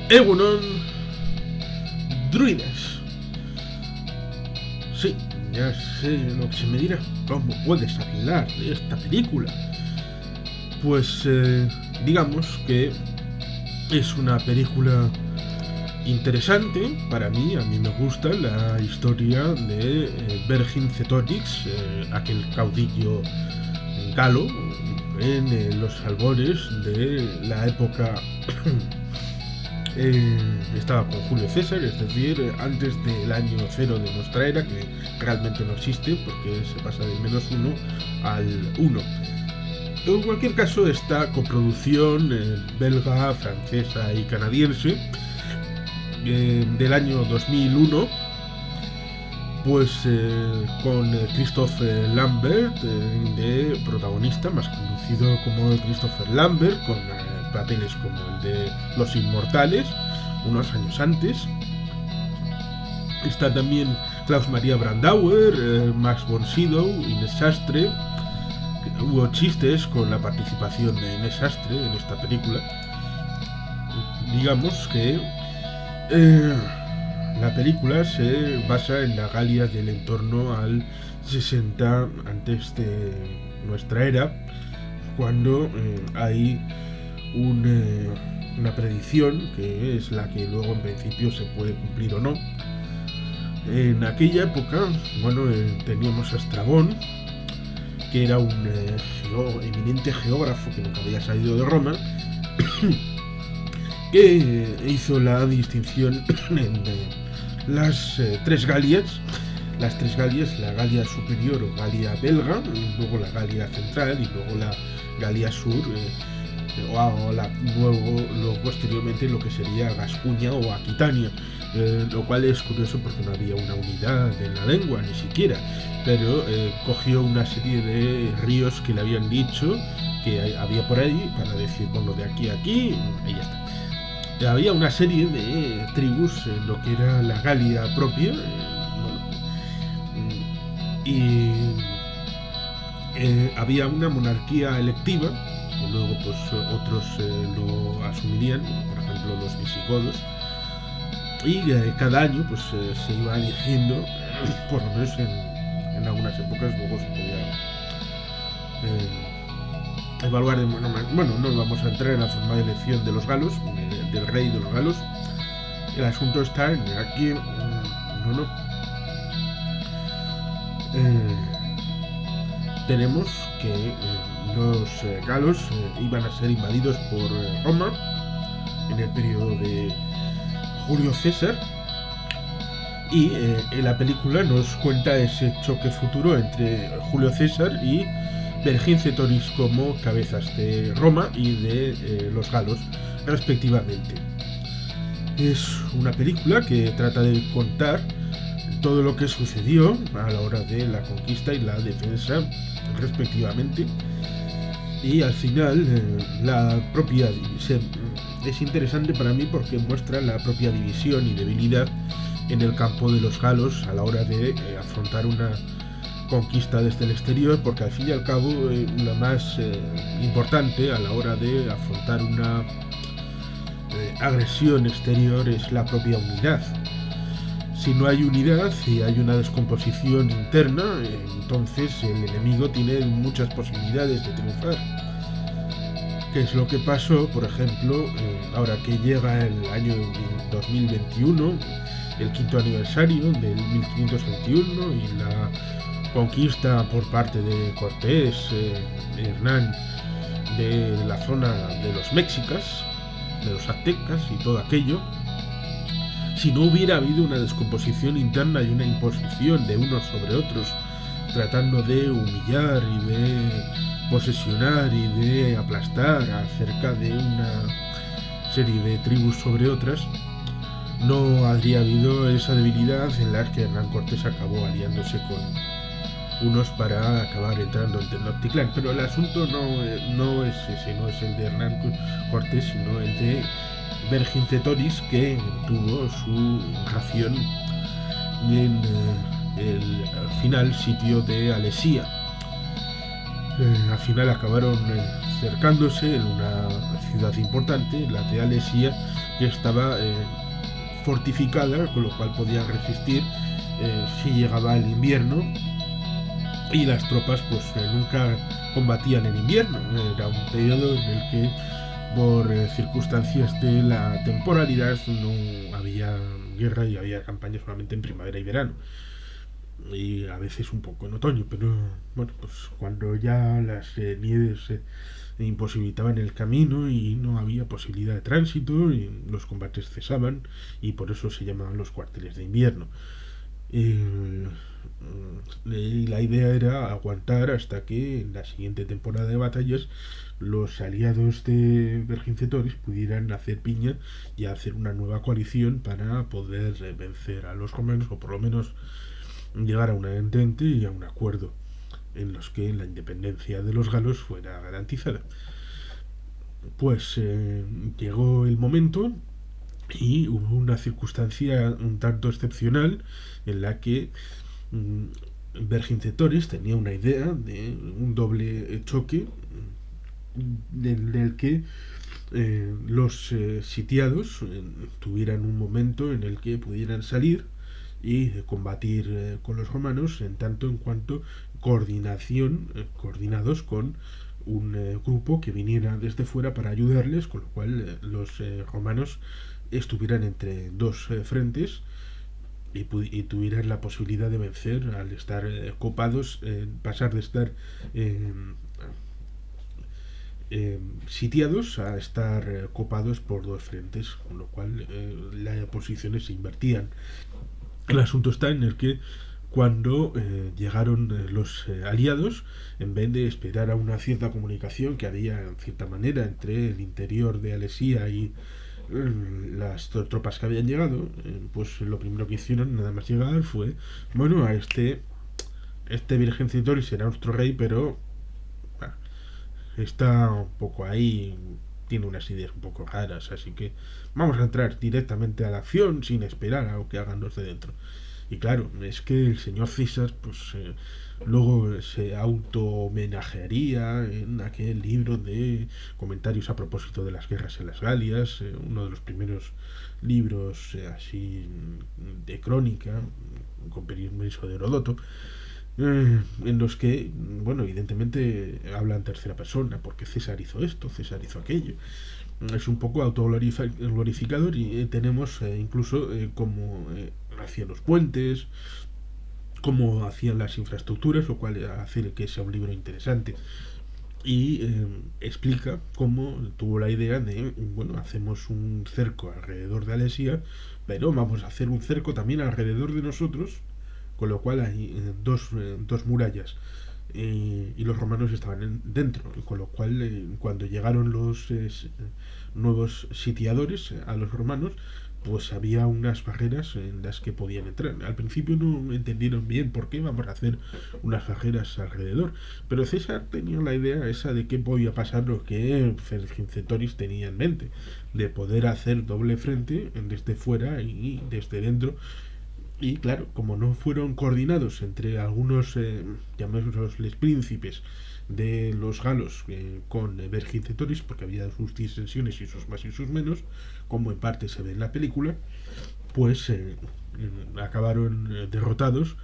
Egunon, druidas. Sí, ya sé lo que se me dirá. ¿Cómo puedes hablar de esta película? Pues digamos que es una película interesante para mí. A mí me gusta la historia de Vercingetorix, aquel caudillo galo en los albores de la época estaba con Julio César, es decir, antes del año 0 de nuestra era, que realmente no existe porque se pasa del -1 al 1. En cualquier caso, esta coproducción belga, francesa y canadiense del año 2001, pues con Christopher Lambert de protagonista, más conocido como Christopher Lambert, con papeles como el de Los Inmortales, unos años antes. Está también Klaus Maria Brandauer, Max von Sydow, Inés Sastre. Hubo chistes con la participación de Inés Sastre en esta película. Digamos que la película se basa en la Galia del entorno al 60 antes de nuestra era, cuando hay una predicción que es la que luego en principio se puede cumplir o no. En aquella época, bueno, teníamos a Estrabón, que era un eminente geógrafo que nunca había salido de Roma, que hizo la distinción en las tres Galias. Las tres Galias, la Galia superior o Galia belga, luego la Galia central y luego la Galia sur, luego posteriormente lo que sería Gascuña o Aquitania, lo cual es curioso porque no había una unidad en la lengua ni siquiera, pero cogió una serie de ríos que le habían dicho que había por ahí para decir, bueno, de aquí a aquí, y ya está. Había una serie de tribus en lo que era la Galia propia, había una monarquía electiva, que luego pues otros lo asumirían, como por ejemplo los visigodos, y cada año pues se iba eligiendo, por lo menos en algunas épocas. Luego se podía evaluar de buena manera. Bueno, no vamos a entrar en la forma de elección de los galos, del rey de los galos. El asunto está en aquí, tenemos que los galos iban a ser invadidos por Roma en el periodo de Julio César, y en la película nos cuenta ese choque futuro entre Julio César y Vercingetorix como cabezas de Roma y de los galos, respectivamente. Es una película que trata de contar todo lo que sucedió a la hora de la conquista y la defensa, respectivamente, y al final la propia es interesante para mí porque muestra la propia división y debilidad en el campo de los galos a la hora de afrontar una conquista desde el exterior, porque al fin y al cabo lo más importante a la hora de afrontar una agresión exterior es la propia unidad. Si no hay unidad y hay una descomposición interna, entonces el enemigo tiene muchas posibilidades de triunfar. ¿Qué es lo que pasó, por ejemplo, ahora que llega el año 2021, el quinto aniversario del 1521 y la conquista por parte de Cortés, Hernán, de la zona de los mexicas, de los aztecas y todo aquello? Si no hubiera habido una descomposición interna y una imposición de unos sobre otros, tratando de humillar y de posesionar y de aplastar acerca de una serie de tribus sobre otras, no habría habido esa debilidad en la que Hernán Cortés acabó aliándose con unos para acabar entrando en Tenochtitlán. Pero el asunto no es ese, no es el de Hernán Cortés, sino el de Vercingetorix, que tuvo su ración en el final sitio de Alesía. Al final acabaron cercándose en una ciudad importante, la de Alesia, que estaba fortificada, con lo cual podían resistir si llegaba el invierno, y las tropas pues nunca combatían en invierno. Era un periodo en el que por circunstancias de la temporalidad no había guerra y había campaña solamente en primavera y verano, y a veces un poco en otoño, pero bueno, pues cuando ya las nieves imposibilitaban el camino y no había posibilidad de tránsito, y los combates cesaban, y por eso se llamaban los cuarteles de invierno. Y la idea era aguantar hasta que en la siguiente temporada de batallas los aliados de Vercingetorix pudieran hacer piña y hacer una nueva coalición para poder vencer a los romanos, o por lo menos llegar a un entente y a un acuerdo en los que la independencia de los galos fuera garantizada. Pues llegó el momento y hubo una circunstancia un tanto excepcional en la que Vercingetorix tenía una idea de un doble choque en el que los sitiados tuvieran un momento en el que pudieran salir y combatir con los romanos, en tanto en cuanto coordinados con un grupo que viniera desde fuera para ayudarles, con lo cual los romanos estuvieran entre dos frentes y tuvieran la posibilidad de vencer al estar copados, pasar de estar sitiados a estar copados por dos frentes, con lo cual las posiciones se invertían. El asunto está en el que cuando llegaron los aliados, en vez de esperar a una cierta comunicación que había en cierta manera entre el interior de Alesia y las tropas que habían llegado, pues lo primero que hicieron nada más llegar fue, bueno, a este Vercingetorix será nuestro rey, pero está un poco ahí, tiene unas ideas un poco raras, así que vamos a entrar directamente a la acción sin esperar a lo que hagan los de dentro. Y claro, es que el señor César, pues luego se auto-homenajearía en aquel libro de comentarios a propósito de las guerras en las Galias, uno de los primeros libros así de crónica, con permiso de Herodoto, en los que, bueno, evidentemente habla en tercera persona, porque César hizo esto, César hizo aquello. Es un poco autoglorificador y tenemos incluso cómo hacían los puentes, cómo hacían las infraestructuras, lo cual hace que sea un libro interesante. Y explica cómo tuvo la idea de, bueno, hacemos un cerco alrededor de Alesia, pero vamos a hacer un cerco también alrededor de nosotros, con lo cual hay dos murallas, y los romanos estaban dentro, con lo cual cuando llegaron los nuevos sitiadores a los romanos, pues había unas barreras en las que podían entrar. Al principio no entendieron bien por qué vamos a hacer unas barreras alrededor, pero César tenía la idea esa de que podía pasar lo que Vercingetorix tenía en mente, de poder hacer doble frente desde fuera y desde dentro. Y claro, como no fueron coordinados entre algunos, llamémoslos príncipes de los galos con Vercingetorix, porque había sus disensiones y sus más y sus menos, como en parte se ve en la película, pues acabaron derrotados,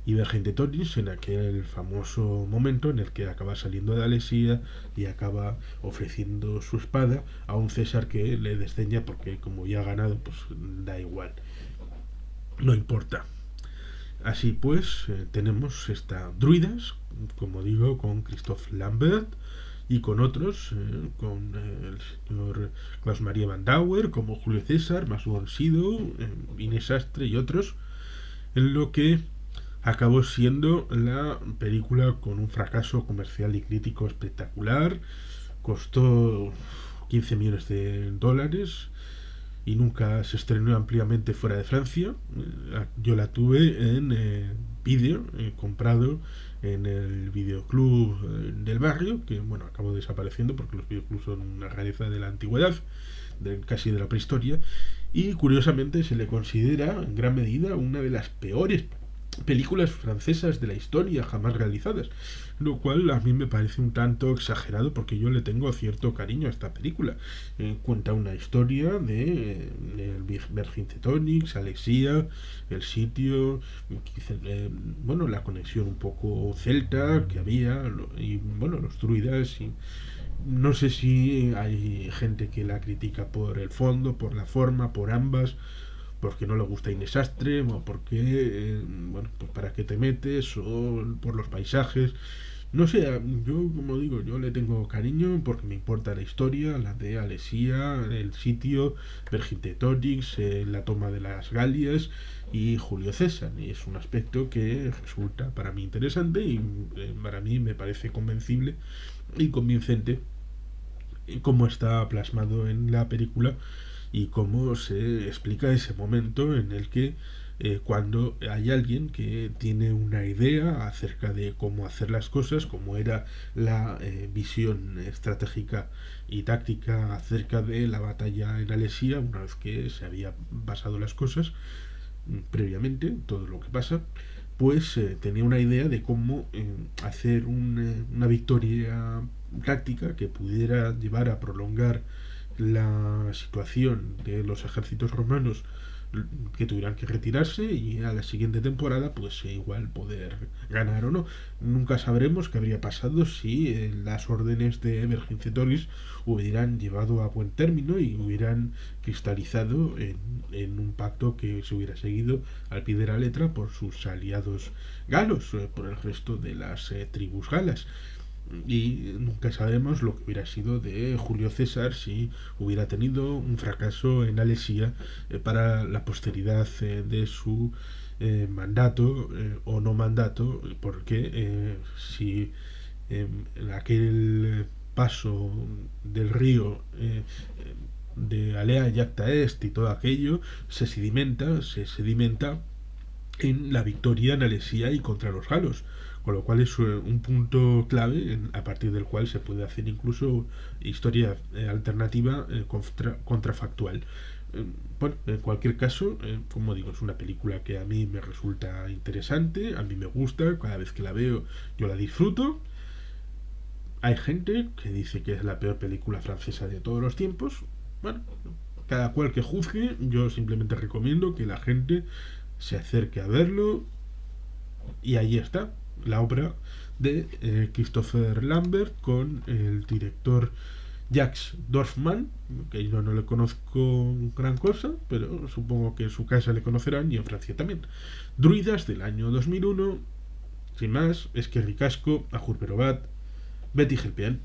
y Vercingetorix en aquel famoso momento en el que acaba saliendo de Alesia y acaba ofreciendo su espada a un César que le desdeña porque como ya ha ganado, pues da igual, no importa. Así pues, tenemos esta Druidas, como digo, con Christophe Lambert y con otros, con el señor Klaus Maria Van Dauer, como Julio César, Max von Sydow, Inés Astre y otros, en lo que acabó siendo la película con un fracaso comercial y crítico espectacular. Costó 15 millones de dólares y nunca se estrenó ampliamente fuera de Francia. Yo la tuve en vídeo, comprado en el videoclub del barrio, que bueno, acabó desapareciendo porque los videoclubs son una rareza de la antigüedad, casi de la prehistoria, y curiosamente se le considera en gran medida una de las peores películas francesas de la historia jamás realizadas, lo cual a mí me parece un tanto exagerado porque yo le tengo cierto cariño a esta película. Cuenta una historia de Vercingetorix, Alexia, el sitio, bueno, la conexión un poco celta que había, y bueno, los druidas. Y no sé si hay gente que la critica por el fondo, por la forma, por ambas, porque no le gusta Inés Astre, o porque, bueno, pues para qué te metes, o por los paisajes. No sé, yo como digo, yo le tengo cariño porque me importa la historia, la de Alesia, el sitio, Vercingetorix, la toma de las Galias y Julio César. Y es un aspecto que resulta para mí interesante y para mí me parece convencible y convincente cómo está plasmado en la película y cómo se explica ese momento en el que cuando hay alguien que tiene una idea acerca de cómo hacer las cosas, cómo era la visión estratégica y táctica acerca de la batalla en Alesia, una vez que se había pasado las cosas previamente, todo lo que pasa, pues tenía una idea de cómo hacer una victoria táctica que pudiera llevar a prolongar la situación de los ejércitos romanos que tuvieran que retirarse y a la siguiente temporada pues igual poder ganar o no. Nunca sabremos qué habría pasado si las órdenes de Vercingetorix hubieran llevado a buen término y hubieran cristalizado en un pacto que se hubiera seguido al pie de la letra por sus aliados galos, por el resto de las tribus galas. Y nunca sabemos lo que hubiera sido de Julio César si hubiera tenido un fracaso en Alesia para la posteridad de su mandato o no mandato, porque si aquel paso del río de Alea y Acta Est y todo aquello se sedimenta en la victoria en Alesia y contra los galos, con lo cual es un punto clave a partir del cual se puede hacer incluso historia alternativa contrafactual. Bueno, en cualquier caso, como digo, es una película que a mí me resulta interesante, a mí me gusta, cada vez que la veo yo la disfruto. Hay gente que dice que es la peor película francesa de todos los tiempos. Bueno, cada cual que juzgue, yo simplemente recomiendo que la gente se acerque a verlo y ahí está, la obra de Christopher Lambert con el director Jacques Dorfman, que yo no le conozco gran cosa, pero supongo que en su casa le conocerán y en Francia también. Druidas del año 2001, sin más, es que ricasco, a Jurberobat, Betty Gelpian.